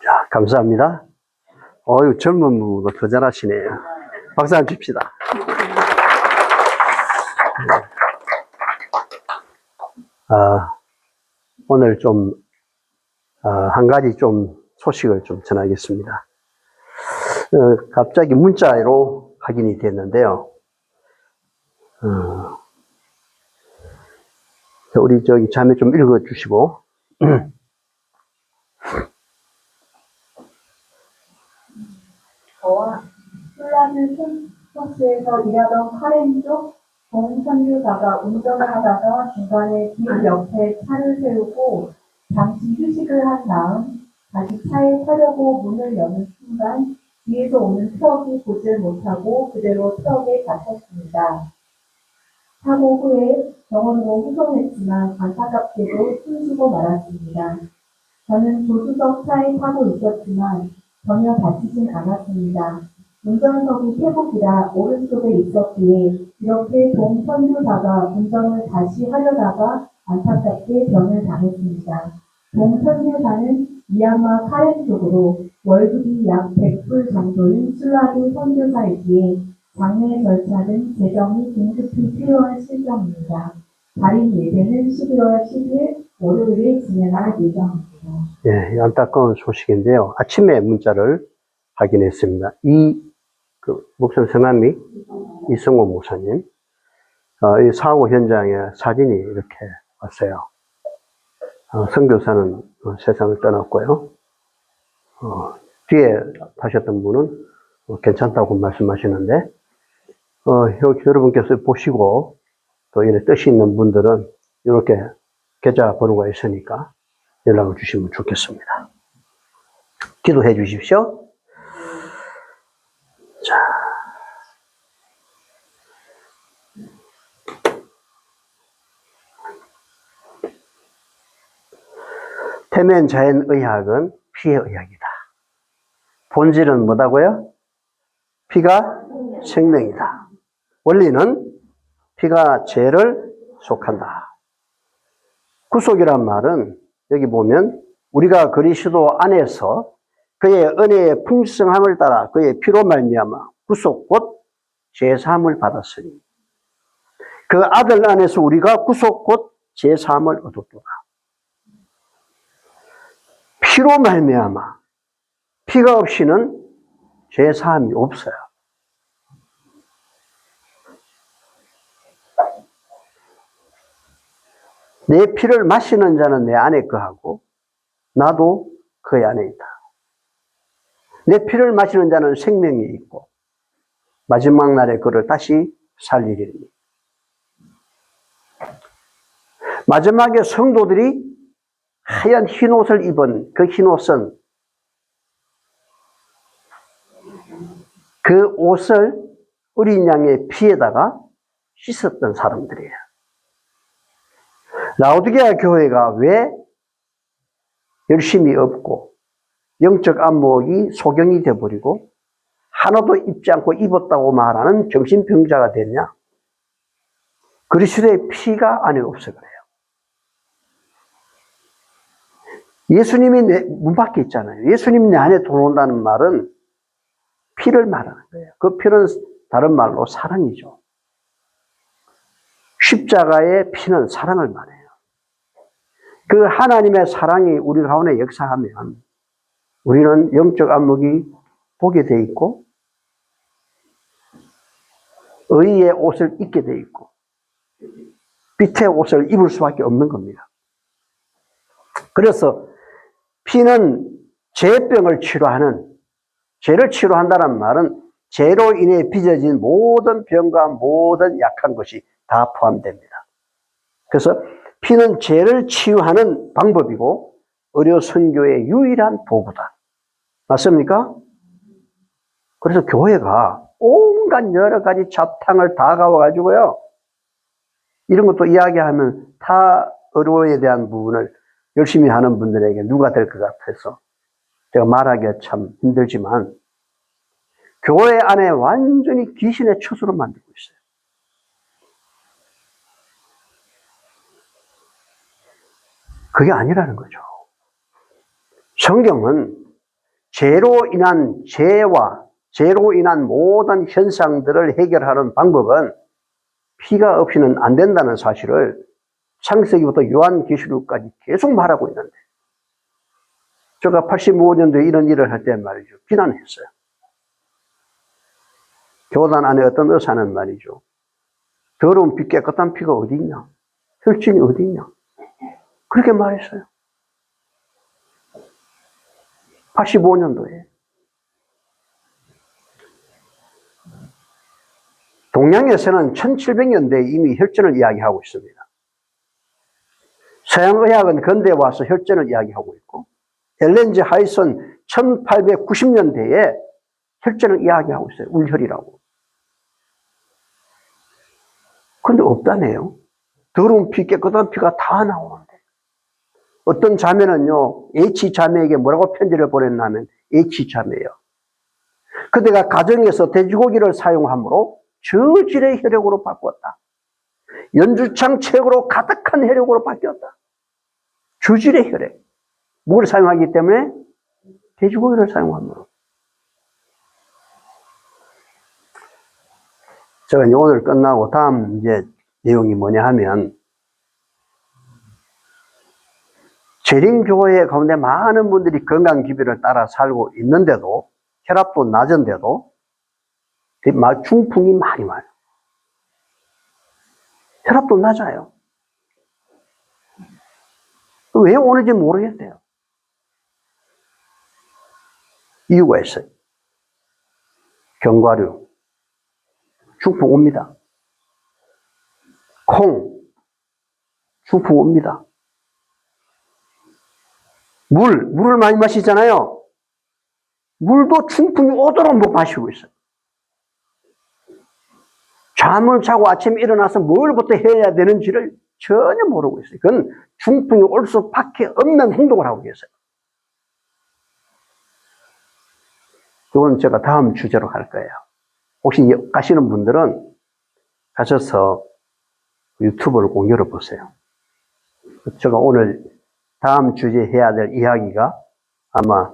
자, 감사합니다. 어유 젊은 분보다 더 잘하시네요. 박수 한번 칩시다. 오늘 좀, 한 가지 좀 소식을 좀 전하겠습니다. 갑자기 문자로 확인이 됐는데요. 우리 저기 자매 좀 읽어 주시고. 저와 술라드 캠퍼스에서 일하던 카렌 쪽 동선교사가 운전을 하다가 중간에 길 옆에 차를 세우고 잠시 휴식을 한 다음 다시 차에 타려고 문을 여는 순간 뒤에서 오는 트럭이 보질 못하고 그대로 트럭에 갇혔습니다. 사고 후에 병원으로 후송했지만 안타깝게도 숨지고 말았습니다. 저는 조수석 차에 타고 있었지만 전혀 다치진 않았습니다. 운전석이 태국이라 오른쪽에 있었기에 이렇게 동선교사가 운전을 다시 하려다가 안타깝게 변을 당했습니다. 동선교사는 미얀마 카렌 쪽으로 월급이 약 100불 정도인 술라드 선교사이기에 장례 절차는 재정이 긴급히 필요한 실정입니다. 달인 예배는 11월 10일 월요일에 진행할 예정입니다. 예, 안타까운 소식인데요. 아침에 문자를 확인했습니다. 목사 성함이 이성호 목사님. 이 사고 현장에 사진이 이렇게 왔어요. 선교사는 세상을 떠났고요. 뒤에 타셨던 분은 괜찮다고 말씀하시는데, 여러분께서 보시고, 또 이런 뜻이 있는 분들은 이렇게 계좌번호가 있으니까 연락을 주시면 좋겠습니다. 기도해 주십시오. 자. 태면 자연의학은 피의 의학이다. 본질은 뭐다고요? 피가 생명이다. 원리는 피가 죄를 속한다. 구속이란 말은 여기 보면 우리가 그리스도 안에서 그의 은혜의 풍성함을 따라 그의 피로 말미암아 구속 곧 죄사함을 받았으니 그 아들 안에서 우리가 구속 곧 죄사함을 얻었도다. 피로 말미암아 피가 없이는 죄사함이 없어요. 내 피를 마시는 자는 내 안에 거하고 나도 그의 안에 있다. 내 피를 마시는 자는 생명이 있고 마지막 날에 그를 다시 살리리니. 마지막에 성도들이 하얀 흰옷을 입은 그 흰옷은 그 옷을 어린 양의 피에다가 씻었던 사람들이에요. 라오디게아 교회가 왜 열심이 없고 영적 안목이 소경이 되어버리고 하나도 입지 않고 입었다고 말하는 정신병자가 됐냐? 그리스도의 피가 안에 없어 그래요. 예수님이 문 밖에 있잖아요. 예수님이 내 안에 들어온다는 말은 피를 말하는 거예요. 그 피는 다른 말로 사랑이죠. 십자가의 피는 사랑을 말해요. 그 하나님의 사랑이 우리 가운데 역사하면 우리는 영적 안목이 보게 돼 있고 의의 옷을 입게 돼 있고 빛의 옷을 입을 수밖에 없는 겁니다. 그래서 피는 죄병을 치료하는, 죄를 치료한다는 말은 죄로 인해 빚어진 모든 병과 모든 약한 것이 다 포함됩니다. 그래서 피는 죄를 치유하는 방법이고 의료 선교의 유일한 도구다. 맞습니까? 그래서 교회가 온갖 여러 가지 자탕을 다 가와가지고요. 이런 것도 이야기하면 타 의료에 대한 부분을 열심히 하는 분들에게 누가 될 것 같아서 제가 말하기가 참 힘들지만 교회 안에 완전히 귀신의 처소로 만들고 있어요. 그게 아니라는 거죠. 성경은 죄로 인한 죄와 죄로 인한 모든 현상들을 해결하는 방법은 피가 없이는 안 된다는 사실을 창세기부터 요한계시록까지 계속 말하고 있는데, 제가 85년도에 이런 일을 할 때 말이죠, 비난했어요. 교단 안에 어떤 의사는 말이죠, 더러운 피, 깨끗한 피가 어디 있냐, 혈증이 어디 있냐, 그렇게 말했어요. 85년도에. 동양에서는 1700년대에 이미 혈전을 이야기하고 있습니다. 서양의학은 근대에 와서 혈전을 이야기하고 있고, 엘렌즈 하이슨 1890년대에 혈전을 이야기하고 있어요. 울혈이라고. 근데 없다네요. 더러운 피, 깨끗한 피가 다 나오는데. 어떤 자매는요, H자매에게 뭐라고 편지를 보냈냐면, H자매요. 그대가 가정에서 돼지고기를 사용함으로 저질의 혈액으로 바꿨다. 연주창 책으로 가득한 혈액으로 바뀌었다. 저질의 혈액. 뭘 사용하기 때문에? 돼지고기를 사용함으로. 제가 이제 오늘 끝나고 다음 이제 내용이 뭐냐 하면, 재림교회 가운데 많은 분들이 건강기별을 따라 살고 있는데도, 혈압도 낮은데도 중풍이 많이 와요. 혈압도 낮아요. 왜 오는지 모르겠대요. 이유가 있어요. 견과류, 중풍 옵니다. 콩, 중풍 옵니다. 물을 많이 마시잖아요. 물도 중풍이 오도록 못 마시고 있어요. 잠을 자고 아침에 일어나서 뭘부터 해야 되는지를 전혀 모르고 있어요. 그건 중풍이 올 수밖에 없는 행동을 하고 계세요. 그건 제가 다음 주제로 갈 거예요. 혹시 가시는 분들은 가셔서 유튜브를 꼭 열어보세요. 제가 오늘 다음 주제에 해야 될 이야기가 아마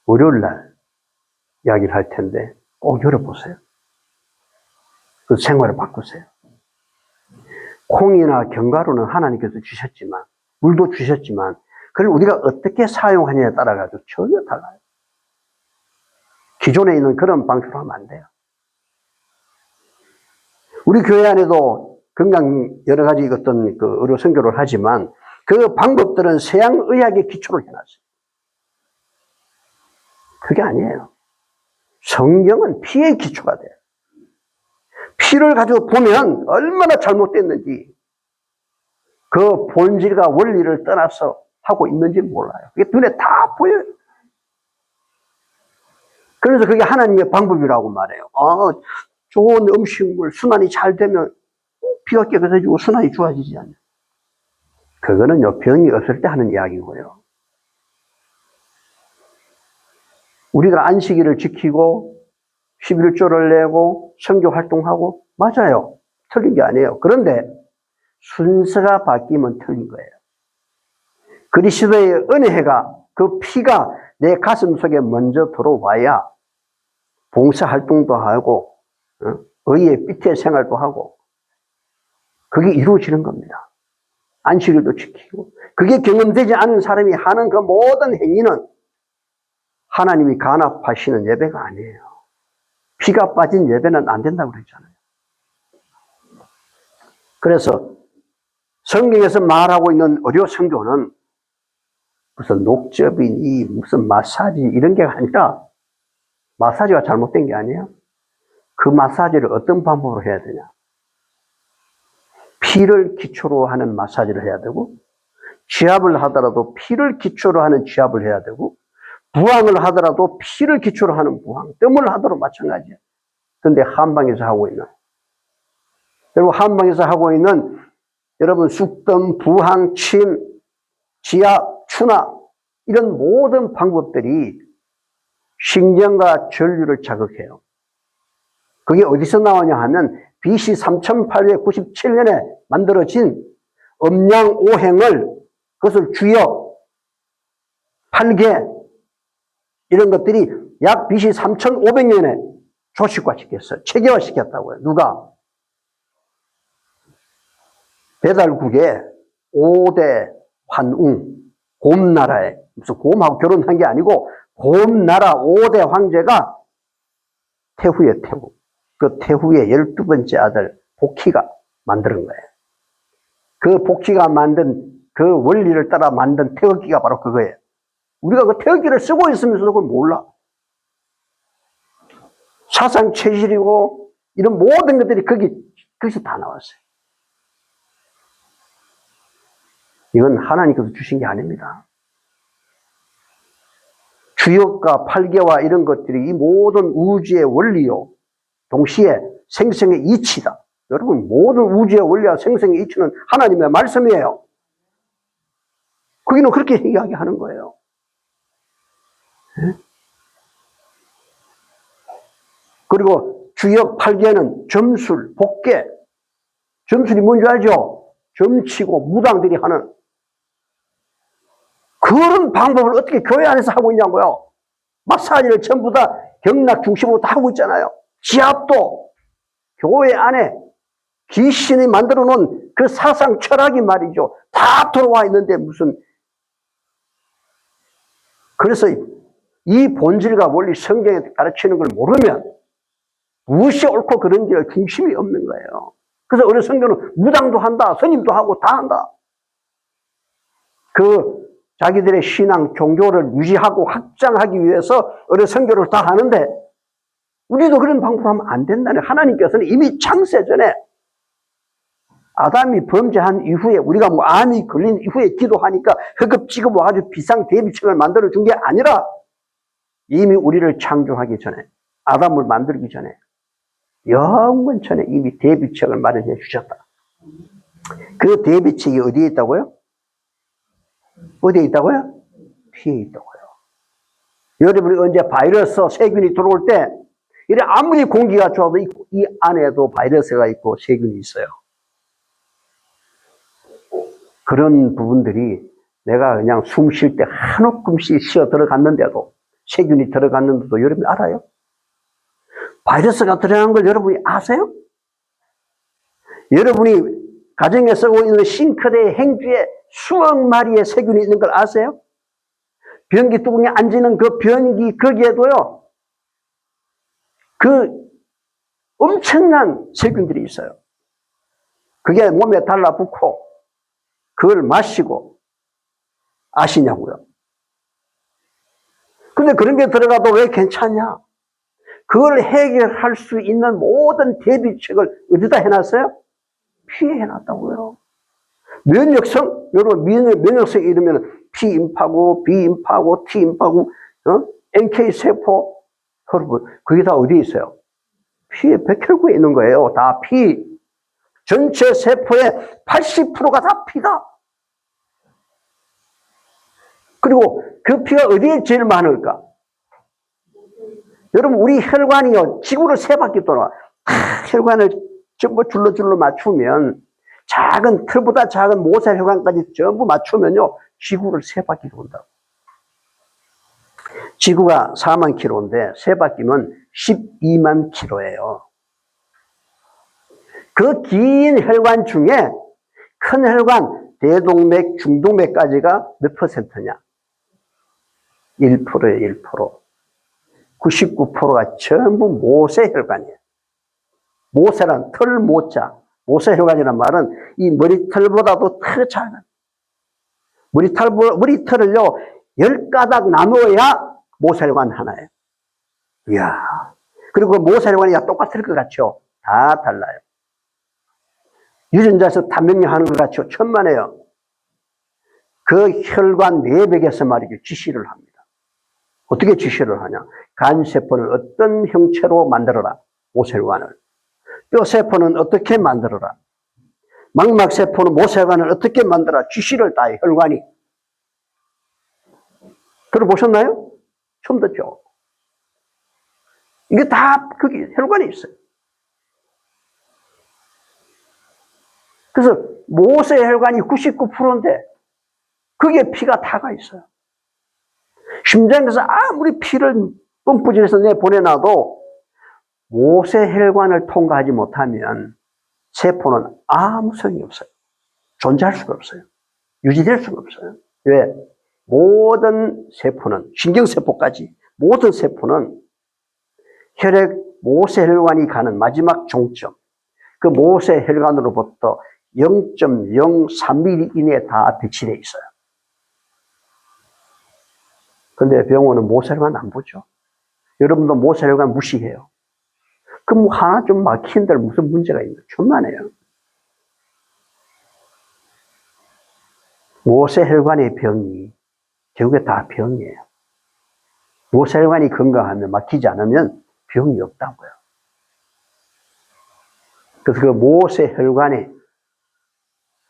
월요일 날 이야기를 할 텐데 꼭 열어보세요. 그 생활을 바꾸세요. 콩이나 견과류는 하나님께서 주셨지만, 물도 주셨지만, 그걸 우리가 어떻게 사용하느냐에 따라가지고 전혀 달라요. 기존에 있는 그런 방식으로 하면 안 돼요. 우리 교회 안에도 건강 여러 가지 어떤 그 의료 선교를 하지만 그 방법들은 서양 의학의 기초를 해놨어요. 그게 아니에요. 성경은 피의 기초가 돼요. 피를 가지고 보면 얼마나 잘못됐는지, 그 본질과 원리를 떠나서 하고 있는지 몰라요. 그게 눈에 다 보여요. 그래서 그게 하나님의 방법이라고 말해요. 좋은 음식물, 순환이 잘 되면 피가 깨끗해지고 순환이 좋아지지 않냐. 그거는요, 병이 없을 때 하는 이야기고요. 우리가 안식일을 지키고 11조를 내고 선교 활동하고, 맞아요. 틀린 게 아니에요. 그런데 순서가 바뀌면 틀린 거예요. 그리스도의 은혜가, 그 피가 내 가슴 속에 먼저 들어와야 봉사 활동도 하고 의의 빛의 생활도 하고 그게 이루어지는 겁니다. 안식일도 지키고. 그게 경험되지 않은 사람이 하는 그 모든 행위는 하나님이 간합하시는 예배가 아니에요. 피가 빠진 예배는 안 된다고 그랬잖아요. 그래서 성경에서 말하고 있는 의료 선교는 무슨 녹즙이니 무슨 마사지 이런 게 아니라, 마사지가 잘못된 게 아니에요. 그 마사지를 어떤 방법으로 해야 되냐. 피를 기초로 하는 마사지를 해야 되고, 지압을 하더라도 피를 기초로 하는 지압을 해야 되고, 부항을 하더라도 피를 기초로 하는 부항, 뜸을 하더라도 마찬가지예요. 그런데 한방에서 하고 있는, 그리고 한방에서 하고 있는 여러분 숙뜸, 부항, 침, 지압, 추나 이런 모든 방법들이 신경과 전류를 자극해요. 그게 어디서 나오냐 하면 BC 3897년에 만들어진 음양오행을, 그것을 주역, 팔개, 이런 것들이 약 BC 3500년에 조직화시켰어요. 체계화시켰다고요. 누가? 배달국의 5대 환웅, 곰나라에, 무슨 곰하고 결혼한 게 아니고 곰나라 5대 황제가 태후의 태후, 그 태후의 12번째 아들 복희가 만드는 거예요. 그 복희가 만든 그 원리를 따라 만든 태극기가 바로 그거예요. 우리가 그 태극기를 쓰고 있으면서도 그걸 몰라. 사상 최실이고 이런 모든 것들이 거기서 다 나왔어요. 이건 하나님께서 주신 게 아닙니다. 주역과 팔계와 이런 것들이 이 모든 우주의 원리요. 동시에 생성의 이치다. 여러분, 모든 우주의 원리와 생성의 이치는 하나님의 말씀이에요. 거기는 그렇게 이야기하는 거예요. 그리고 주역 팔계는 점술, 복계. 점술이 뭔지 알죠? 점치고 무당들이 하는 그런 방법을 어떻게 교회 안에서 하고 있냐고요. 마사지를 전부 다 경락 중심으로 다 하고 있잖아요. 지압도 교회 안에 귀신이 만들어 놓은 그 사상 철학이 말이죠. 다 들어와 있는데 무슨. 그래서 이 본질과 원리 성경에 가르치는 걸 모르면 무엇이 옳고 그른지를 중심이 없는 거예요. 그래서 어느 성경은 무당도 한다, 스님도 하고 다 한다. 그 자기들의 신앙, 종교를 유지하고 확장하기 위해서 어느 성교를 다 하는데 우리도 그런 방법을 하면 안 된다는. 하나님께서는 이미 창세 전에 아담이 범죄한 이후에 우리가 뭐 암이 걸린 이후에 기도하니까 허겁지겁 아주 비상 대비책을 만들어 준 게 아니라 이미 우리를 창조하기 전에, 아담을 만들기 전에 영원 전에 이미 대비책을 마련해 주셨다. 그 대비책이 어디에 있다고요? 어디에 있다고요? 피에 있다고요. 여러분이 언제 바이러스, 세균이 들어올 때 이래 아무리 공기가 좋아도 이 안에도 바이러스가 있고 세균이 있어요. 그런 부분들이 내가 그냥 숨 쉴 때 한 움큼씩 쉬어 들어갔는데도, 세균이 들어갔는데도 여러분이 알아요? 바이러스가 들어간 걸 여러분이 아세요? 여러분이 가정에 쓰고 있는 싱크대 행주에 수억 마리의 세균이 있는 걸 아세요? 변기 뚜껑에 앉는 그 변기 거기에도요, 그 엄청난 세균들이 있어요. 그게 몸에 달라붙고 그걸 마시고 아시냐고요. 근데 그런 게 들어가도 왜 괜찮냐? 그걸 해결할 수 있는 모든 대비책을 어디다 해놨어요? 피에 해놨다고요. 면역성, 여러분, 면역성이 이러면 P 임파고, B 임파고, T 임파고, NK 세포, 여러분, 그게 다 어디에 있어요? 피에 백혈구에 있는 거예요. 다 피. 전체 세포의 80%가 다 피다. 그리고 그 피가 어디에 제일 많을까? 여러분, 우리 혈관이요, 지구를 3바퀴 돌아. 혈관을 전부 줄로 맞추면, 작은, 털보다 작은 모세혈관까지 전부 맞추면요, 지구를 3바퀴 돈다고. 지구가 4만 킬로인데, 3바퀴면 12만 킬로예요. 그 긴 혈관 중에 큰 혈관, 대동맥, 중동맥까지가 몇 %냐? 1%예요, 1%. 99%가 전부 모세혈관이에요. 모세란 털 모자. 모세혈관이란 말은 이 머리털보다도 더 작은. 머리털을요, 10가닥 나누어야 모세혈관 하나예요. 이야. 그리고 그 모세혈관이 똑같을 것 같죠? 다 달라요. 유전자에서 단명령 하는 것 같죠? 천만에요. 그 혈관 내벽에서 말이죠, 지시를 합니다. 어떻게 지시를 하냐? 간세포는 어떤 형체로 만들어라. 모세혈관을. 뼈세포는 어떻게 만들어라. 망막세포는 모세혈관을 어떻게 만들어라. 지시를 다 해, 혈관이. 들어보셨나요? 처음 듣죠? 이게 다 거기 혈관이 있어요. 그래서 모세혈관이 99%인데 거기에 피가 다가 있어요. 심장에서 아무리 피를 펌프질해서 내보내놔도 모세혈관을 통과하지 못하면 세포는 아무 소용이 없어요. 존재할 수가 없어요. 유지될 수가 없어요. 왜? 모든 세포는, 신경세포까지 모든 세포는 혈액 모세혈관이 가는 마지막 종점, 그 모세혈관으로부터 0.03mm 이내에 다 배치되어 있어요. 근데 병원은 모세혈관 안 보죠. 여러분도 모세혈관 무시해요. 그럼 하나 좀 막히는데 무슨 문제가 있나? 천만에요. 모세혈관의 병이 결국에 다 병이에요. 모세혈관이 건강하면, 막히지 않으면 병이 없다고요. 그래서 그 모세혈관에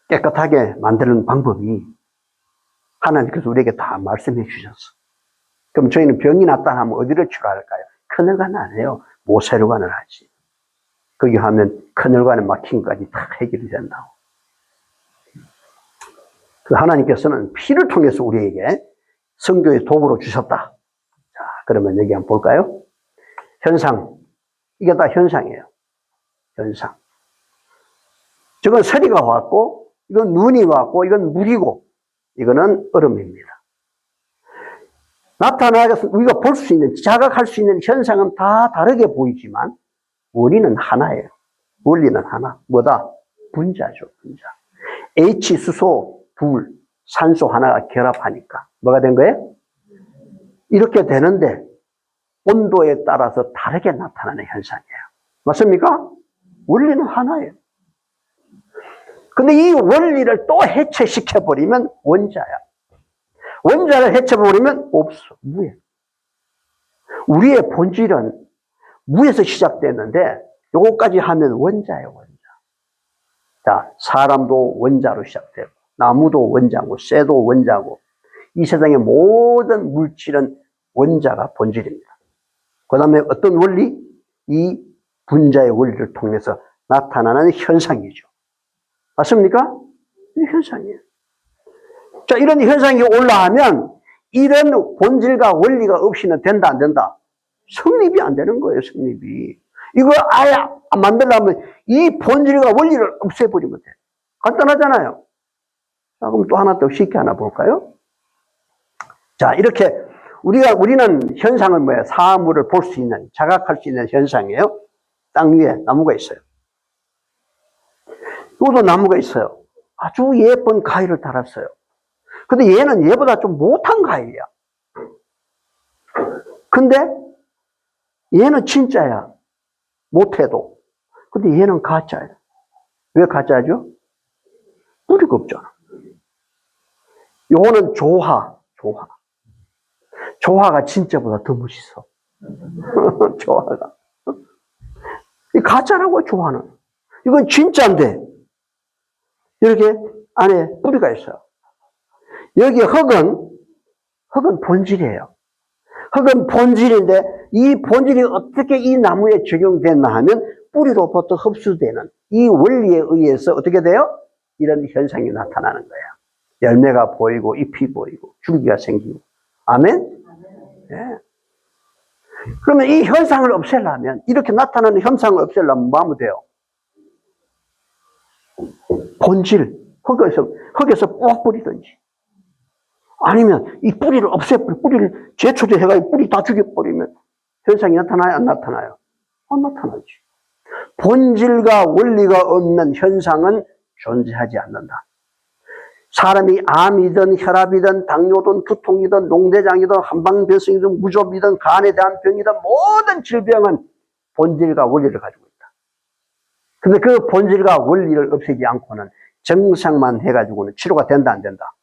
깨끗하게 만드는 방법이 하나님께서 우리에게 다 말씀해 주셨어. 그럼 저희는 병이 났다 하면 어디를 치료할까요? 큰혈관 안 해요. 모세혈관을 하지. 거기 하면 큰혈관에 막힌 것까지 다 해결이 된다고. 그 하나님께서는 피를 통해서 우리에게 성교의 도구로 주셨다. 자, 그러면 여기 한번 볼까요? 현상. 이게 다 현상이에요. 현상. 저건 서리가 왔고, 이건 눈이 왔고, 이건 물이고, 이거는 얼음입니다. 나타나서 우리가 볼 수 있는, 자각할 수 있는 현상은 다 다르게 보이지만, 원인은 하나예요. 원리는 하나. 뭐다? 분자죠, 분자. H 수소, 불, 산소 하나가 결합하니까. 뭐가 된 거예요? 이렇게 되는데, 온도에 따라서 다르게 나타나는 현상이에요. 맞습니까? 원리는 하나예요. 근데 이 원리를 또 해체시켜버리면 원자야. 원자를 해체해버리면 없어. 무야. 우리의 본질은 무에서 시작됐는데 요거까지 하면 원자예요. 원자. 자, 사람도 원자로 시작되고 나무도 원자고 쇠도 원자고 이 세상의 모든 물질은 원자가 본질입니다. 그 다음에 어떤 원리? 이 분자의 원리를 통해서 나타나는 현상이죠. 맞습니까? 이 현상이에요. 자, 이런 현상이 올라가면 이런 본질과 원리가 없이는 된다, 안 된다? 성립이 안 되는 거예요, 성립이. 이거 아예 만들려면 이 본질과 원리를 없애버리면 돼. 간단하잖아요. 자, 그럼 또 하나 더 쉽게 하나 볼까요? 자, 이렇게 우리는 현상을 뭐예요? 사물을 볼 수 있는, 자각할 수 있는 현상이에요. 땅 위에 나무가 있어요. 이것도 나무가 있어요. 아주 예쁜 가위를 달았어요. 근데 얘는 얘보다 좀 못한 가위야. 근데 얘는 진짜야. 못해도. 근데 얘는 가짜야. 왜 가짜죠? 뿌리가 없잖아. 요거는 조화. 조화가 진짜보다 더 멋있어. 조화가. 이 가짜라고, 조화는. 이건 진짜인데, 이렇게 안에 뿌리가 있어요. 여기 흙은 본질이에요. 흙은 본질인데, 이 본질이 어떻게 이 나무에 적용됐나 하면, 뿌리로부터 흡수되는 이 원리에 의해서 어떻게 돼요? 이런 현상이 나타나는 거예요. 열매가 보이고, 잎이 보이고, 줄기가 생기고. 아멘? 네. 그러면 이 현상을 없애려면, 이렇게 나타나는 현상을 없애려면 뭐 하면 돼요? 본질, 흙에서 꼭 뿌리든지. 아니면 이 뿌리를 없애버려, 뿌리를 제초제해가지고 뿌리 다 죽여버리면 현상이 나타나요? 안 나타나요? 안 나타나지. 본질과 원리가 없는 현상은 존재하지 않는다. 사람이 암이든 혈압이든 당뇨든 두통이든 농대장이든 한방변성이든 무좀이든 간에 대한 병이든 모든 질병은 본질과 원리를 가지고 있다. 근데 그 본질과 원리를 없애지 않고는 정상만 해가지고는 치료가 된다, 안 된다?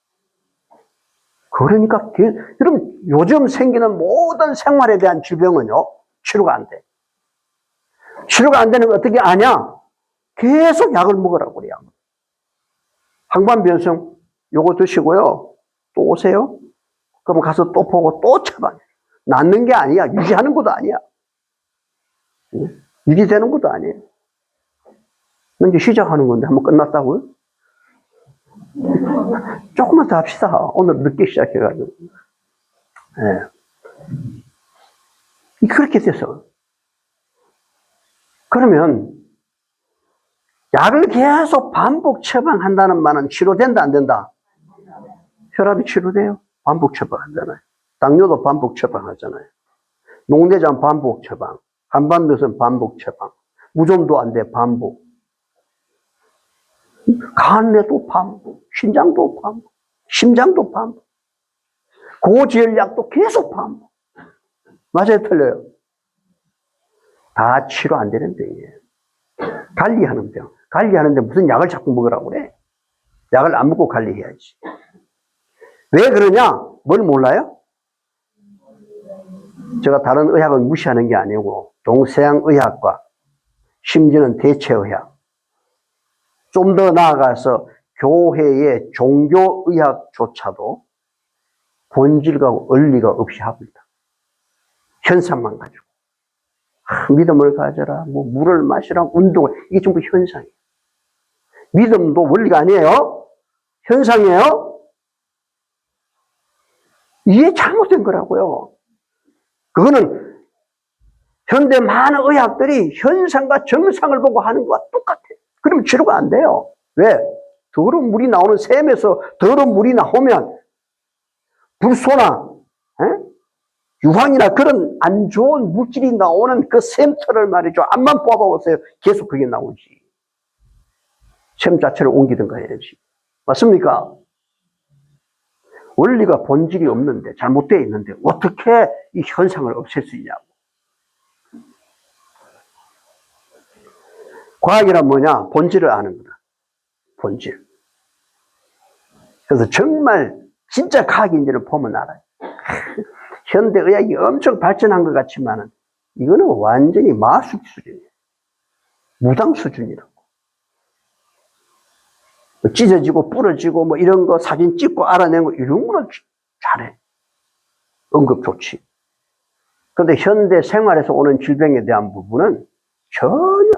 그러니까, 여러분, 요즘 생기는 모든 생활에 대한 질병은요, 치료가 안 돼. 치료가 안 되는 거 어떻게 아냐? 계속 약을 먹으라고 그래요. 항반변성, 요거 드시고요, 또 오세요. 그럼 가서 또 보고 또 처방. 낫는 게 아니야. 유지하는 것도 아니야. 유지되는 것도 아니에요. 이제 시작하는 건데, 한번 끝났다고요? 조금만 더 합시다. 오늘 늦게 시작해가지고. 예. 그렇게 돼서. 그러면 약을 계속 반복 처방한다는 말은 치료된다, 안 된다? 혈압이 치료돼요. 반복 처방하잖아요. 당뇨도 반복 처방하잖아요. 녹내장 반복 처방. 한반도선 반복 처방. 무좀도 안 돼, 반복. 간에도 반복. 신장도 반복. 심장도 반복. 고지혈약도 계속 반복. 맞아요, 틀려요? 다 치료 안 되는 병이에요. 관리하는 병. 관리하는데 무슨 약을 자꾸 먹으라고 그래? 약을 안 먹고 관리해야지. 왜 그러냐? 뭘 몰라요? 제가 다른 의학을 무시하는 게 아니고 동서양 의학과 심지어는 대체의학, 좀 더 나아가서 교회의 종교의학조차도 본질과 원리가 없이 합니다. 현상만 가지고. 믿음을 가져라, 뭐 물을 마시라, 운동을, 이게 전부 현상이에요. 믿음도 원리가 아니에요. 현상이에요. 이게 잘못된 거라고요. 그거는 현대 많은 의학들이 현상과 정상을 보고 하는 것과 똑같아요. 그러면 치료가 안 돼요. 왜? 더러운 물이 나오는 샘에서 더러운 물이 나오면 불소나 유황이나 그런 안 좋은 물질이 나오는 그 샘터를 말이죠. 앞만 뽑아보세요. 계속 그게 나오지. 샘 자체를 옮기든가 해야지. 맞습니까? 원리가 본질이 없는데, 잘못되어 있는데 어떻게 이 현상을 없앨 수 있냐고. 과학이란 뭐냐? 본질을 아는 거다. 본질. 그래서 정말 진짜 과학인지를 보면 알아요. 현대의학이 엄청 발전한 것 같지만은 이거는 완전히 마술 수준이에요. 무당 수준이라고. 찢어지고 부러지고 뭐 이런 거 사진 찍고 알아낸 거 이런 거는 잘해. 응급조치. 그런데 현대 생활에서 오는 질병에 대한 부분은 전혀.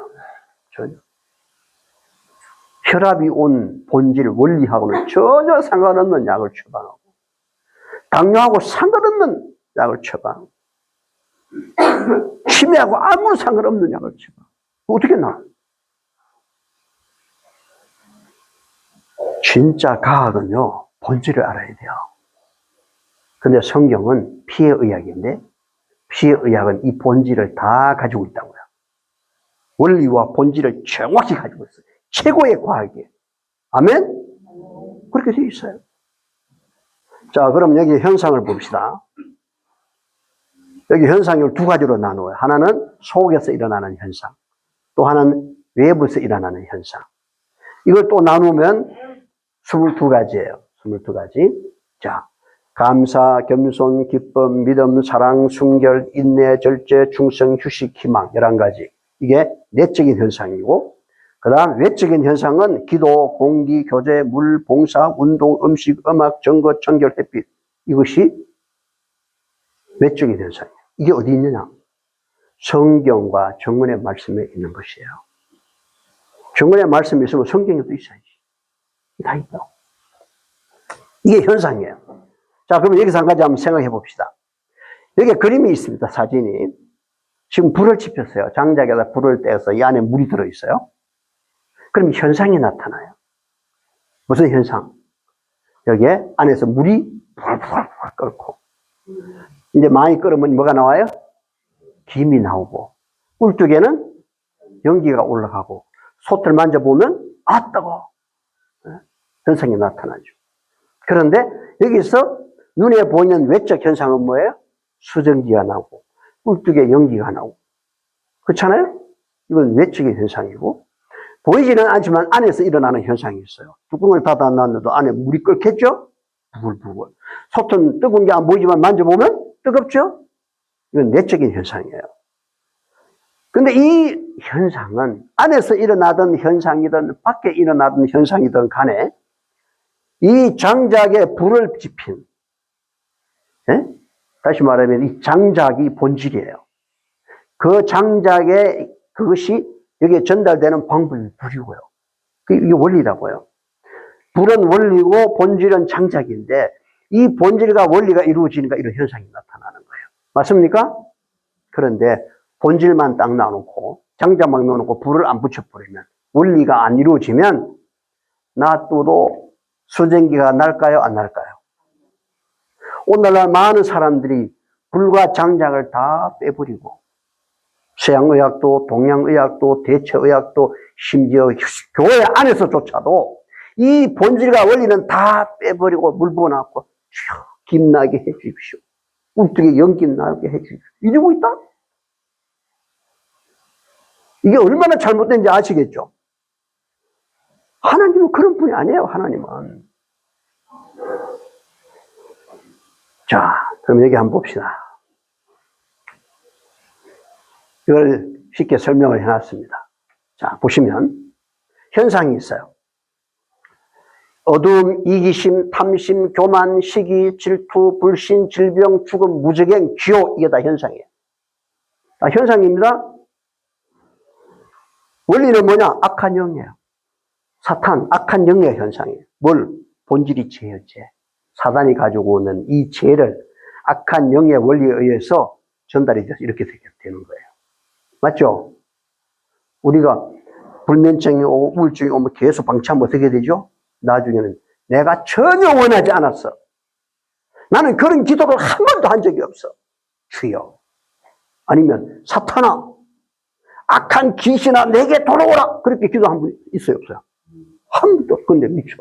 혈압이 온 본질 원리하고는 전혀 상관없는 약을 처방하고, 당뇨하고 상관없는 약을 처방, 치매하고 아무 상관없는 약을 처방. 어떻게 나? 진짜 과학은요, 본질을 알아야 돼요. 근데 성경은 피해의학인데, 피해의학은 이 본질을 다 가지고 있다고요. 원리와 본질을 정확히 가지고 있어요. 최고의 과학이에요. 아멘? 그렇게 되어 있어요. 자, 그럼 여기 현상을 봅시다. 여기 현상을 두 가지로 나누어요. 하나는 속에서 일어나는 현상, 또 하나는 외부에서 일어나는 현상. 이걸 또 나누면 22가지예요. 22가지. 자, 감사, 겸손, 기쁨, 믿음, 사랑, 순결, 인내, 절제, 충성, 휴식, 희망 11가지. 이게 내적인 현상이고, 그 다음 외적인 현상은 기도, 공기, 교제, 물, 봉사, 운동, 음식, 음악, 정거, 청결, 햇빛. 이것이 외적인 현상이에요. 이게 어디 있느냐? 성경과 정언의 말씀에 있는 것이에요. 정언의 말씀이 있으면 성경에도 있어야지. 다 있다고. 이게 현상이에요. 자, 그러면 여기서 한 가지 한번 생각해 봅시다. 여기 그림이 있습니다. 사진이. 지금 불을 지폈어요. 장작에다 불을 떼서 이 안에 물이 들어있어요. 그럼 현상이 나타나요. 무슨 현상? 여기에 안에서 물이 불불불 끓고, 이제 많이 끓으면 뭐가 나와요? 김이 나오고, 꿀뚝에는 연기가 올라가고, 솥을 만져보면 아 뜨거워. 현상이 나타나죠. 그런데 여기서 눈에 보이는 외적 현상은 뭐예요? 수증기가 나오고 꿀뚝에 연기가 나오고, 그렇잖아요? 이건 외적인 현상이고, 보이지는 않지만 안에서 일어나는 현상이 있어요. 뚜껑을 닫아놨는데도 안에 물이 끓겠죠? 부글부글. 솥은 뜨거운 게 안 보이지만 만져보면 뜨겁죠? 이건 내적인 현상이에요. 근데 이 현상은 안에서 일어나던 현상이든 밖에 일어나던 현상이든 간에 이 장작에 불을 지핀, 다시 말하면 이 장작이 본질이에요. 그 장작에 그것이 여기에 전달되는 방법이 불이고요. 이게 원리라고요. 불은 원리고 본질은 장작인데, 이 본질과 원리가 이루어지니까 이런 현상이 나타나는 거예요. 맞습니까? 그런데 본질만 딱 놔놓고 장작만 넣어놓고 불을 안 붙여버리면 원리가 안 이루어지면 놔둬도 수증기가 날까요? 안 날까요? 오늘날 많은 사람들이 불과 장작을 다 빼버리고 서양의학도 동양의학도 대처의학도 심지어 교회 안에서조차도 이 본질과 원리는 다 빼버리고 물 부어놨고 김나게 해주십시오. 꿀뚝에 연기 나게 해주십시오. 이러고 있다? 이게 얼마나 잘못된지 아시겠죠? 하나님은 그런 분이 아니에요. 하나님은. 자, 그럼 여기 한번 봅시다. 이걸 쉽게 설명을 해놨습니다. 자, 보시면 현상이 있어요. 어두움, 이기심, 탐심, 교만, 시기, 질투, 불신, 질병, 죽음, 무적행, 기호, 이게 다 현상이에요. 다 현상입니다. 원리는 뭐냐? 악한 영이에요. 사탄, 악한 영의 현상이에요. 뭘? 본질이 죄예요, 죄. 사단이 가지고 오는 이 죄를 악한 영의 원리에 의해서 전달이 돼서 이렇게 되는 거예요. 맞죠? 우리가 불면증이 오고 우울증이 오면 계속 방치하면 어떻게 되죠? 나중에는 내가 전혀 원하지 않았어. 나는 그런 기도를 한 번도 한 적이 없어. 주여. 아니면 사탄아, 악한 귀신아 내게 돌아오라. 그렇게 기도한 분 있어요, 없어요? 한 번도. 근데 미쳐.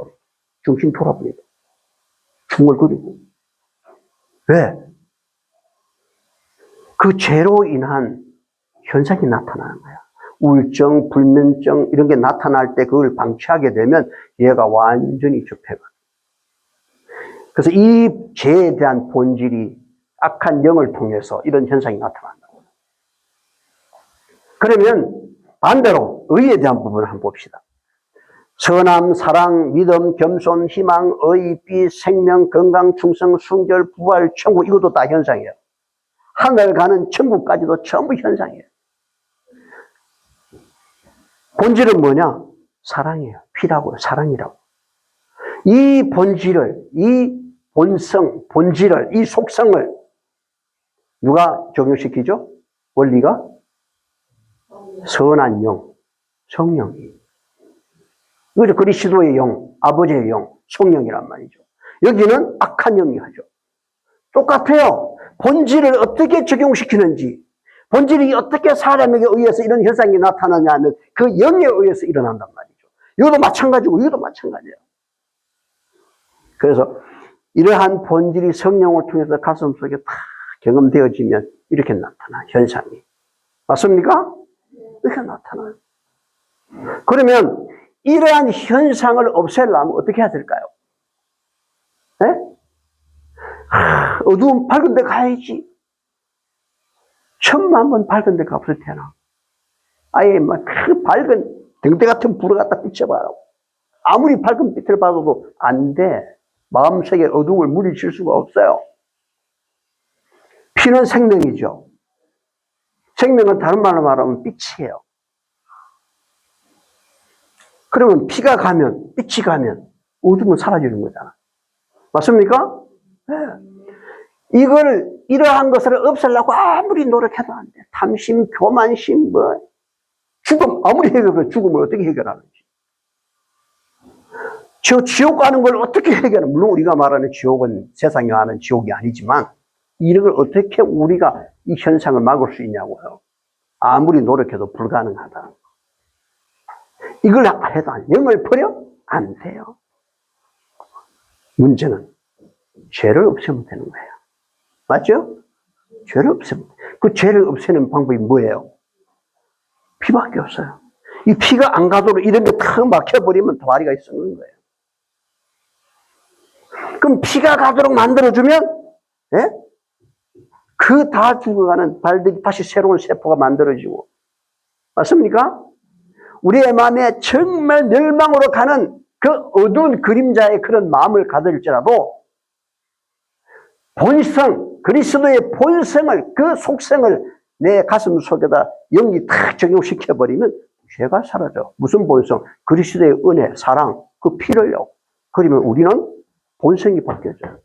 정신 돌아버리고. 중얼거리고. 왜? 그 죄로 인한 현상이 나타나는 거야. 우울증, 불면증 이런 게 나타날 때 그걸 방치하게 되면 얘가 완전히 접해가. 그래서 이 죄에 대한 본질이 악한 영을 통해서 이런 현상이 나타난다. 그러면 반대로 의에 대한 부분을 한번 봅시다. 선함, 사랑, 믿음, 겸손, 희망, 의, 비, 생명, 건강, 충성, 순결, 부활, 천국 이것도 다 현상이에요. 하늘 가는 천국까지도 전부 현상이에요. 본질은 뭐냐? 사랑이에요. 피라고 사랑이라고. 이 본질을, 이 본성, 본질을, 이 속성을 누가 적용시키죠? 원리가? 선한 영, 성령이. 이거죠. 그리스도의 영, 아버지의 영, 성령이란 말이죠. 여기는 악한 영이 하죠. 똑같아요. 본질을 어떻게 적용시키는지, 본질이 어떻게 사람에게 의해서 이런 현상이 나타나냐 하면 그 영에 의해서 일어난단 말이죠. 이것도 마찬가지고 이것도 마찬가지예요. 그래서 이러한 본질이 성령을 통해서 가슴 속에 다 경험되어지면 이렇게 나타나, 현상이. 맞습니까? 이렇게 나타나요. 그러면 이러한 현상을 없애려면 어떻게 해야 될까요? 네? 어두운 밝은 데 가야지. 10,000번 밝은 데 가없을 테나. 아예 막 그 밝은 등대 같은 불을 갖다 비춰봐라. 아무리 밝은 빛을 받아도 안 돼. 마음속에 어둠을 물리칠 수가 없어요. 피는 생명이죠. 생명은 다른 말로 말하면 빛이에요. 그러면 피가 가면, 빛이 가면 어둠은 사라지는 거잖아. 맞습니까? 네. 이러한 것을 없애려고 아무리 노력해도 안 돼. 탐심, 교만심, 죽음, 아무리 해결해, 죽음을 어떻게 해결하는지. 지옥 가는 걸 어떻게 해결하는, 물론 우리가 말하는 지옥은 세상에 아는 지옥이 아니지만, 이런 걸 어떻게 우리가 이 현상을 막을 수 있냐고요. 아무리 노력해도 불가능하다. 이걸 해도 영을 버려? 안 돼요. 문제는 죄를 없애면 되는 거예요. 맞죠? 죄를 없애면. 그 죄를 없애는 방법이 뭐예요? 피밖에 없어요. 이 피가 안 가도록 이런 게 탁 막혀버리면 다리가 썩는 거예요. 그럼 피가 가도록 만들어주면, 예? 그 다 죽어가는 발들이 다시 새로운 세포가 만들어지고. 맞습니까? 우리의 마음에 정말 멸망으로 가는 그 어두운 그림자의 그런 마음을 가질지라도 본성, 그리스도의 본성을, 그 속성을 내 가슴 속에다 영이 탁 적용시켜버리면 죄가 사라져. 무슨 본성? 그리스도의 은혜, 사랑, 그 피를요. 그러면 우리는 본성이 바뀌어져요.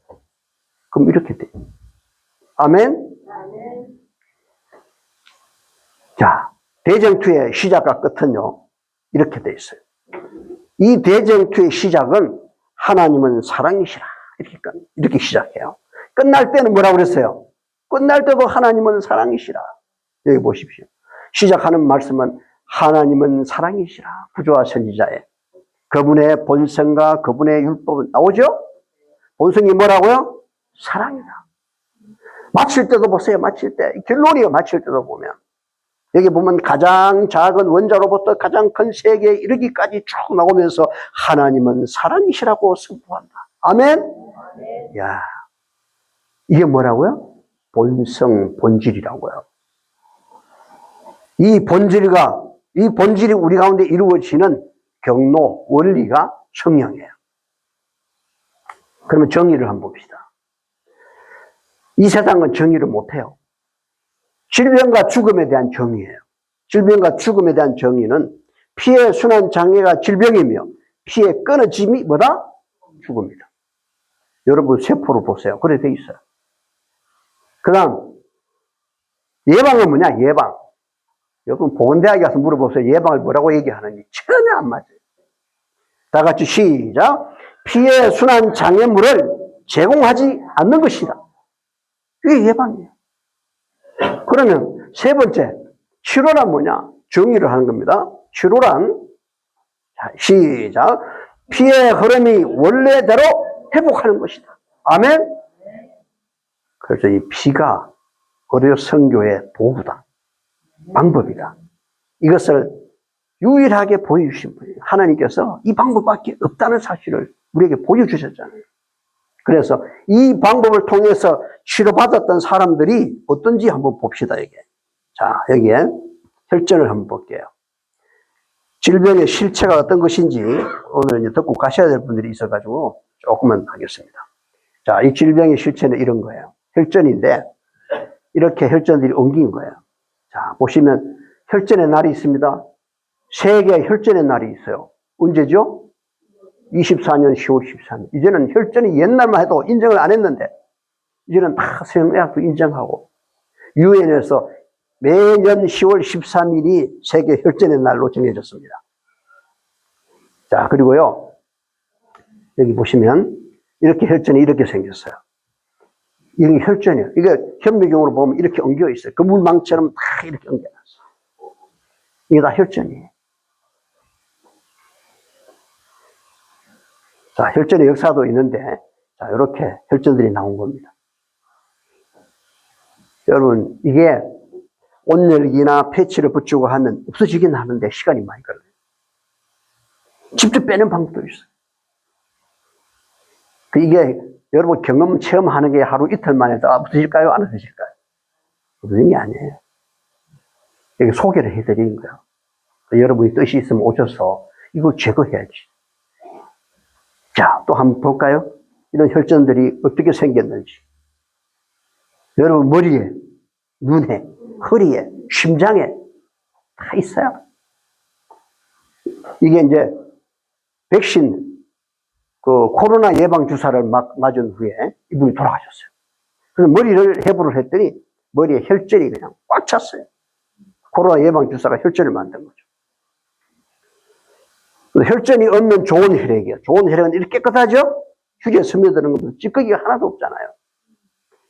그럼 이렇게 돼요. 아멘? 자, 대쟁투의 시작과 끝은요, 이렇게 돼 있어요. 이 대쟁투의 시작은 하나님은 사랑이시라. 이렇게 시작해요. 끝날 때는 뭐라고 그랬어요? 끝날 때도 하나님은 사랑이시라. 여기 보십시오. 시작하는 말씀은 하나님은 사랑이시라. 구조와 선지자에. 그분의 본성과 그분의 율법은 나오죠? 본성이 뭐라고요? 사랑이다. 마칠 때도 보세요. 마칠 때. 결론이요. 마칠 때도 보면. 여기 보면 가장 작은 원자로부터 가장 큰 세계에 이르기까지 쭉 나오면서 하나님은 사랑이시라고 선포한다. 아멘? 야, 이게 뭐라고요? 본성, 본질이라고요. 이 본질이 우리 가운데 이루어지는 경로, 원리가 성령이에요. 그러면 정의를 한번 봅시다. 이 세상은 정의를 못해요. 질병과 죽음에 대한 정의예요. 질병과 죽음에 대한 정의는 피의 순환 장애가 질병이며 피의 끊어짐이 뭐다? 죽음이다. 여러분 세포를 보세요. 그래 돼 있어요. 그 다음 예방은 뭐냐? 예방. 여러분 보건대학에 가서 물어보세요. 예방을 뭐라고 얘기하는지 전혀 안 맞아요. 다 같이 시작. 피의 순환 장애물을 제공하지 않는 것이다. 이게 예방이에요. 그러면 세 번째, 치료란 뭐냐? 정의를 하는 겁니다. 치료란, 자, 시작. 피의 흐름이 원래대로 회복하는 것이다. 아멘? 그래서 이 피가 의료 선교의 도구다. 방법이다. 이것을 유일하게 보여주신 분이에요. 하나님께서 이 방법밖에 없다는 사실을 우리에게 보여주셨잖아요. 그래서 이 방법을 통해서 치료받았던 사람들이 어떤지 한번 봅시다, 이게. 자, 여기에 혈전을 한번 볼게요. 질병의 실체가 어떤 것인지 오늘 이제 듣고 가셔야 될 분들이 있어가지고 조금만 하겠습니다. 자, 이 질병의 실체는 이런 거예요. 혈전인데, 이렇게 혈전들이 옮긴 거예요. 자, 보시면 혈전의 날이 있습니다. 세계 혈전의 날이 있어요. 언제죠? 24년 10월 13일. 이제는 혈전이 옛날만 해도 인정을 안 했는데, 이제는 다 서양의학도 인정하고, 유엔에서 매년 10월 13일이 세계 혈전의 날로 정해졌습니다. 자, 그리고요, 여기 보시면, 이렇게 혈전이 이렇게 생겼어요. 이게 혈전이에요. 이게 현미경으로 보면 이렇게 엉겨 있어요. 그물망처럼 다 이렇게 엉겨놨어요. 이게 다 혈전이에요. 자, 혈전의 역사도 있는데, 자, 이렇게 혈전들이 나온 겁니다. 여러분, 이게 온열기나 패치를 붙이고 하면 없어지긴 하는데 시간이 많이 걸려요. 직접 빼는 방법도 있어요. 이게 여러분 경험 체험하는 게 하루 이틀 만에 다 없어질까요? 안 없어질까요? 없어지는 게 아니에요. 여기 소개를 해드리는 거예요. 여러분이 뜻이 있으면 오셔서 이걸 제거해야지. 자, 또 한번 볼까요? 이런 혈전들이 어떻게 생겼는지. 여러분 머리에, 눈에, 허리에, 심장에 다 있어요. 이게 이제 백신, 코로나 예방 주사를 맞은 후에 이분이 돌아가셨어요. 그래서 머리를 해부를 했더니 머리에 혈전이 그냥 꽉 찼어요. 코로나 예방 주사가 혈전을 만든 거죠. 혈전이 없는 좋은 혈액이에요. 좋은 혈액은 이렇게 깨끗하죠? 휴지에 스며드는 것도 찌꺼기가 하나도 없잖아요.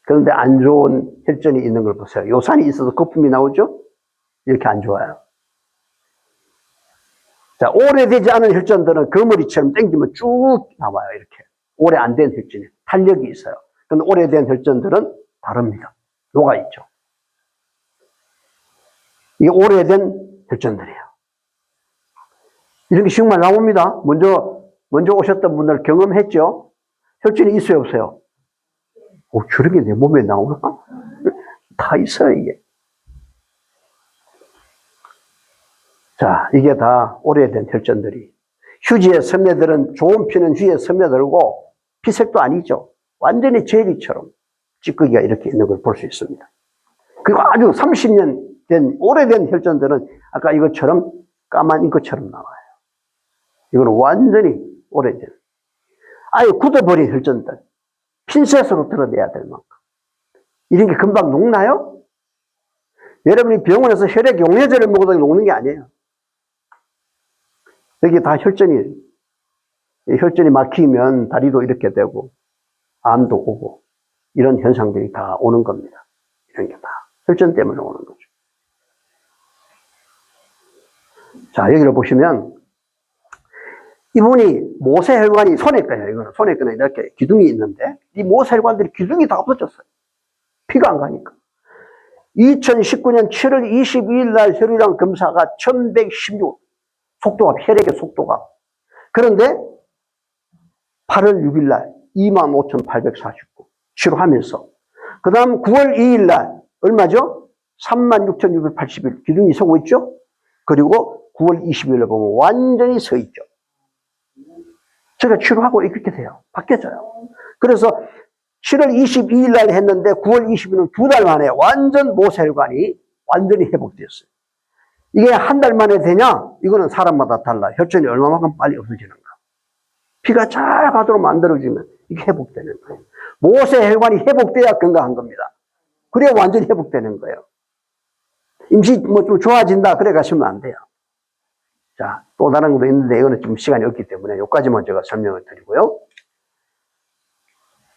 그런데 안 좋은 혈전이 있는 걸 보세요. 요산이 있어서 거품이 나오죠? 이렇게 안 좋아요. 자, 오래되지 않은 혈전들은 거머리처럼 당기면 쭉 나와요, 이렇게. 오래 안 된 혈전이. 탄력이 있어요. 그런데 오래된 혈전들은 다릅니다. 녹아있죠. 이게 오래된 혈전들이에요. 이런 게 정말 나옵니다. 먼저 오셨던 분들 경험했죠? 혈전이 있어요, 없어요? 저런 게 내 몸에 나오나? 다 있어요, 이게. 자, 이게 다 오래된 혈전들이. 휴지의 스며들은, 좋은 피는 휴지에 스며들고, 피색도 아니죠. 완전히 젤리처럼 찌꺼기가 이렇게 있는 걸 볼 수 있습니다. 그리고 아주 30년 된, 오래된 혈전들은 아까 이것처럼 까만 잉크처럼 나와요. 이거는 완전히 오래된. 아예 굳어버린 혈전들. 핀셋으로 드러내야 될 만큼. 이런 게 금방 녹나요? 여러분이 병원에서 혈액 용해제를 먹어도 녹는 게 아니에요. 여기 다 혈전이 막히면 다리도 이렇게 되고, 암도 오고, 이런 현상들이 다 오는 겁니다. 이런 게 다 혈전 때문에 오는 거죠. 자, 여기를 보시면, 이분이 모세혈관이 손에 거예요. 이거는 손에 거는 이렇게 기둥이 있는데, 이 모세혈관들이 기둥이 다 없어졌어요. 피가 안 가니까. 2019년 7월 22일 날 혈유량 검사가 1116, 속도가, 혈액의 속도가. 그런데 8월 6일 날 25,849 치료하면서, 그 다음 9월 2일 날 얼마죠? 36,681 기둥이 서고 있죠? 그리고 9월 20일 날 보면 완전히 서 있죠. 제가 치료하고 이렇게 돼요. 바뀌어져요. 그래서 7월 22일 날 했는데 9월 20일은 2달 만에 완전 모세혈관이 완전히 회복되었어요. 이게 한 달 만에 되냐? 이거는 사람마다 달라. 혈전이 얼마만큼 빨리 없어지는가. 피가 잘 가도록 만들어지면 이게 회복되는 거예요. 모세혈관이 회복돼야 건강한 겁니다. 그래야 완전히 회복되는 거예요. 임시 좀 좋아진다 그래 가시면 안 돼요. 자, 또 다른 것도 있는데 이거는 좀 시간이 없기 때문에 여기까지만 제가 설명을 드리고요.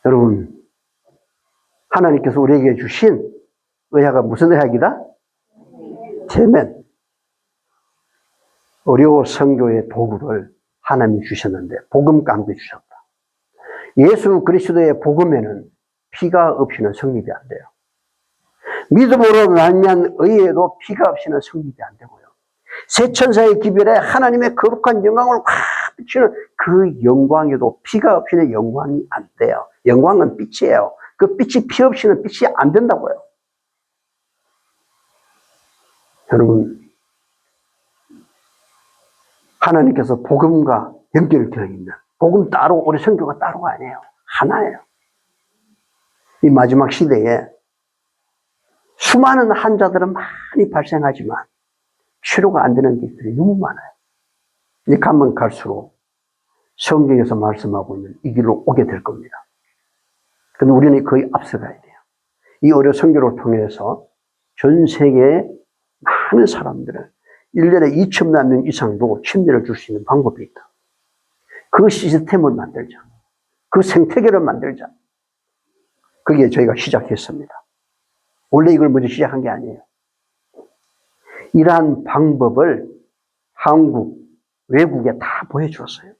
여러분, 하나님께서 우리에게 주신 의학은 무슨 의학이다? 체면. 의료 선교의 도구를 하나님이 주셨는데 복음 깡패 주셨다. 예수 그리스도의 복음에는 피가 없이는 성립이 안 돼요. 믿음으로 말미암은 의에도 피가 없이는 성립이 안 되고요. 세 천사의 기별에 하나님의 거룩한 영광을 확 비치는 그 영광에도 피가 없이는 영광이 안 돼요. 영광은 빛이에요. 그 빛이 피 없이는 빛이 안 된다고요. 여러분, 하나님께서 복음과 연결되어 있는, 복음 따로, 우리 선교가 따로가 아니에요. 하나예요. 이 마지막 시대에 수많은 환자들은 많이 발생하지만 치료가 안 되는 것들이 너무 많아요. 이제 가면 갈수록 성경에서 말씀하고 있는 이 길로 오게 될 겁니다. 근데 우리는 거의 앞서가야 돼요. 이 의료 선교를 통해서 전 세계의 많은 사람들을 1년에 2천만 명 이상도 침례를 줄 수 있는 방법이 있다. 그 시스템을 만들자. 그 생태계를 만들자. 그게 저희가 시작했습니다. 원래 이걸 먼저 시작한 게 아니에요. 이러한 방법을 한국, 외국에 다 보여주었어요.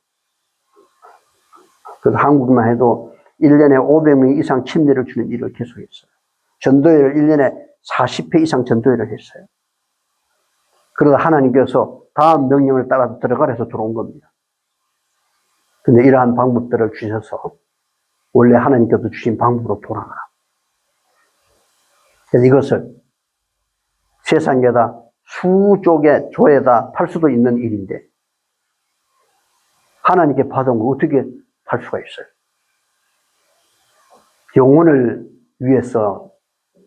그래서 한국만 해도 1년에 500명 이상 침례를 주는 일을 계속했어요. 전도회를 1년에 40회 이상 전도회를 했어요. 그러다 하나님께서 다음 명령을 따라서 들어가라 해서 들어온 겁니다. 근데 이러한 방법들을 주셔서 원래 하나님께서 주신 방법으로 돌아가라. 그래서 이것을 세상에다 수족의 조에다 팔 수도 있는 일인데 하나님께 받은 거 어떻게 팔 수가 있어요? 영혼을 위해서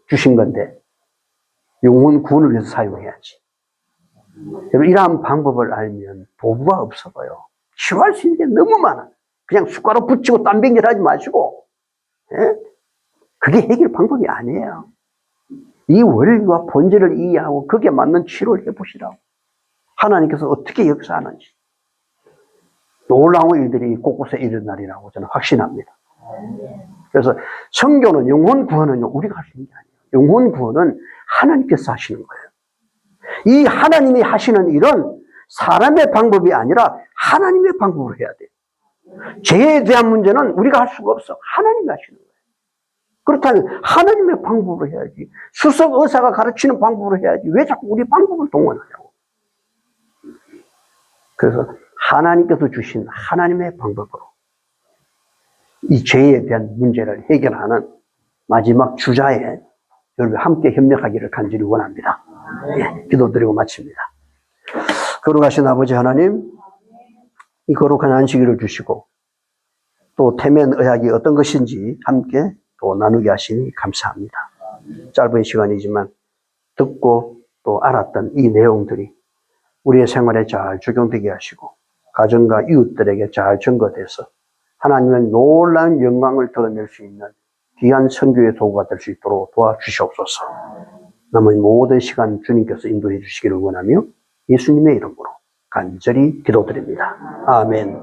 주신 건데 영혼 구원을 위해서 사용해야지. 이러한 방법을 알면 도구가 없어 보여. 치료할 수 있는 게 너무 많아. 그냥 숟가락 붙이고 땀뱅이를 하지 마시고, 예? 그게 해결 방법이 아니에요. 이 원리와 본질을 이해하고 거기에 맞는 치료를 해보시라고. 하나님께서 어떻게 역사하는지. 놀라운 일들이 곳곳에 일어나리라고 저는 확신합니다. 그래서 선교는, 영혼 구원은 우리가 할 수 있는 게 아니에요. 영혼 구원은 하나님께서 하시는 거예요. 이 하나님이 하시는 일은 사람의 방법이 아니라 하나님의 방법으로 해야 돼요. 죄에 대한 문제는 우리가 할 수가 없어. 하나님이 하시는 거예요. 그렇다면 하나님의 방법으로 해야지. 수석 의사가 가르치는 방법으로 해야지. 왜 자꾸 우리 방법을 동원하냐고. 그래서 하나님께서 주신 하나님의 방법으로 이 죄에 대한 문제를 해결하는 마지막 주자에 여러분 함께 협력하기를 간절히 원합니다. 예, 기도드리고 마칩니다. 거룩하신 아버지 하나님, 이 거룩한 안식일을 주시고 또 태면 의학이 어떤 것인지 함께 또 나누게 하시니 감사합니다. 짧은 시간이지만 듣고 또 알았던 이 내용들이 우리의 생활에 잘 적용되게 하시고 가정과 이웃들에게 잘 전거돼서 하나님의 놀라운 영광을 드러낼 수 있는 귀한 선교의 도구가 될 수 있도록 도와주시옵소서. 남은 모든 시간 주님께서 인도해 주시기를 원하며 예수님의 이름으로 간절히 기도드립니다. 아멘.